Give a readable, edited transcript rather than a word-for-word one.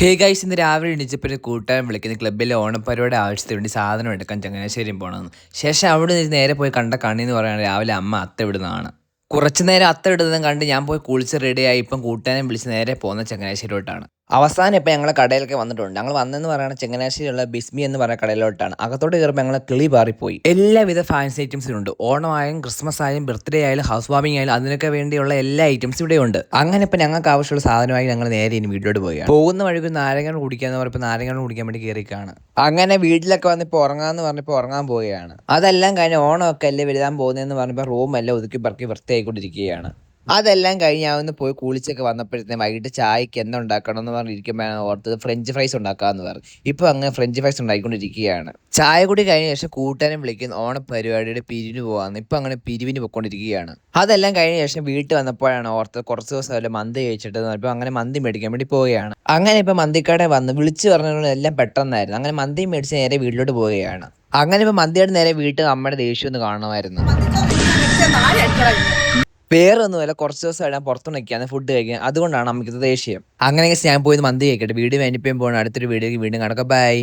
Hey guys, ഇന്ന് രാവിലെ എണീച്ചപ്പോൾ കൂട്ടുകാരൻ വിളിക്കുന്ന ക്ലബ്ബിലെ ഓണപ്പരിപാടി ആവശ്യത്തിന് വേണ്ടി സാധനം എടുക്കാൻ ചങ്ങനാശ്ശേരി പോകണമെന്ന്. ശേഷം അവിടെ നിന്ന് നേരെ പോയി കണ്ട കണ്ണിന്ന് പറയുന്നത് രാവിലെ അമ്മ അത്ത വിടുന്നതാണ്. കുറച്ചു നേരം അത്ത വിടുന്നതും കണ്ട് ഞാൻ പോയി കുളിച്ച് റെഡിയായി ഇപ്പം കൂട്ടുകാരൻ വിളിച്ച് നേരെ പോകുന്ന ചങ്ങനാശ്ശേരിയോട്ടാണ്. അവസാനം ഇപ്പം ഞങ്ങൾ കടയിലൊക്കെ വന്നിട്ടുണ്ട്. ഞങ്ങൾ വന്നെന്ന് പറയുന്നത് ചങ്ങനാശ്ശേരിയുള്ള ബിസ്മി എന്ന് പറയുന്ന കടയിലോട്ടാണ്. അകത്തോട്ട് കയറുമ്പോൾ ഞങ്ങൾ കിളി പാറിപ്പോയി. എല്ലാവിധ ഫാൻസി ഐറ്റംസും ഉണ്ട്. ഓണമായും ക്രിസ്മസ് ആയാലും ബർത്ത്ഡേ ആയാലും ഹൗസ് വാമിംഗ് ആയാലും അതിനൊക്കെ വേണ്ടിയുള്ള എല്ലാ ഐറ്റംസും ഇവിടെ ഉണ്ട്. അങ്ങനെ ഇപ്പം ഞങ്ങൾക്ക് ആവശ്യമുള്ള സാധനമായി ഞങ്ങൾ നേരെ ഇനി വീട്ടിലോട്ട് പോവുകയാണ്. പോകുന്ന വഴിക്ക് നാരങ്ങ കുടിക്കാന്ന് പറഞ്ഞപ്പോൾ നാരങ്ങ കുടിക്കാൻ വേണ്ടി കയറിക്കാണ്. അങ്ങനെ വീട്ടിലൊക്കെ വന്നിപ്പോൾ ഉറങ്ങാന്ന് പറഞ്ഞപ്പോൾ ഉറങ്ങാൻ പോവുകയാണ്. അതെല്ലാം കഴിഞ്ഞ് ഓണമൊക്കെ അല്ലേ വലുതാൻ പോകുന്നതെന്ന് പറഞ്ഞപ്പോൾ റൂമെല്ലാം ഒതുക്കി പറക്കി വൃത്തിയായിക്കൊണ്ടിരിക്കുകയാണ്. അതെല്ലാം കഴിഞ്ഞ് ഞാൻ ഒന്ന് പോയി കുളിച്ചൊക്കെ വന്നപ്പോഴത്തേക്കും വൈകിട്ട് ചായക്ക് എന്തുണ്ടാക്കണം എന്ന് പറഞ്ഞിരിക്കുമ്പോഴാണ് ഓർത്തത് ഫ്രഞ്ച് ഫ്രൈസ് ഉണ്ടാക്കാമെന്ന് പറഞ്ഞു. ഇപ്പോൾ അങ്ങനെ ഫ്രഞ്ച് ഫ്രൈസ് ഉണ്ടാക്കിക്കൊണ്ടിരിക്കുകയാണ്. ചായ കൂടി കഴിഞ്ഞ ശേഷം കൂട്ടുകാരൻ വിളിക്കുന്ന ഓണപരിപാടിയുടെ പിരിവിന് പോകാമെന്ന്. ഇപ്പോൾ അങ്ങനെ പിരിവിന് പോയിക്കൊണ്ടിരിക്കുകയാണ്. അതെല്ലാം കഴിഞ്ഞ ശേഷം വീട്ടിൽ വന്നപ്പോഴാണ് ഓർത്തത് കുറച്ച് ദിവസം വല്ല മന്തി കഴിച്ചിട്ട് ഇപ്പോൾ അങ്ങനെ മന്തി മേടിക്കാൻ വേണ്ടി പോവുകയാണ്. അങ്ങനെ ഇപ്പോൾ മന്തിക്കട വന്ന് വിളിച്ച് പറഞ്ഞതുകൊണ്ട് എല്ലാം പെട്ടെന്നായിരുന്നു. അങ്ങനെ മന്തി മേടിച്ച് നേരെ വീട്ടിലോട്ട് പോവുകയാണ്. അങ്ങനെ ഇപ്പോൾ മന്തിയുടെ നേരെ വീട്ടിൽ അമ്മയുടെ ദേഷ്യം ഒന്ന് കാണുമായിരുന്നു. വേറെ ഒന്നുമല്ല, കുറച്ച് ദിവസം ഞാൻ പുറത്തു നിൽക്കുകയാണ് ഫുഡ് കഴിക്കാൻ. അതുകൊണ്ടാണ് നമുക്ക് ദേഷ്യം. അങ്ങനെ ഞാൻ പോയി മന്തി കഴിക്കട്ടെ. വീഡിയോ വേണ്ടിപ്പോയും പോകണം. അടുത്തൊരു വീഡിയോക്ക് വീണ്ടും കാണാം. ബൈ.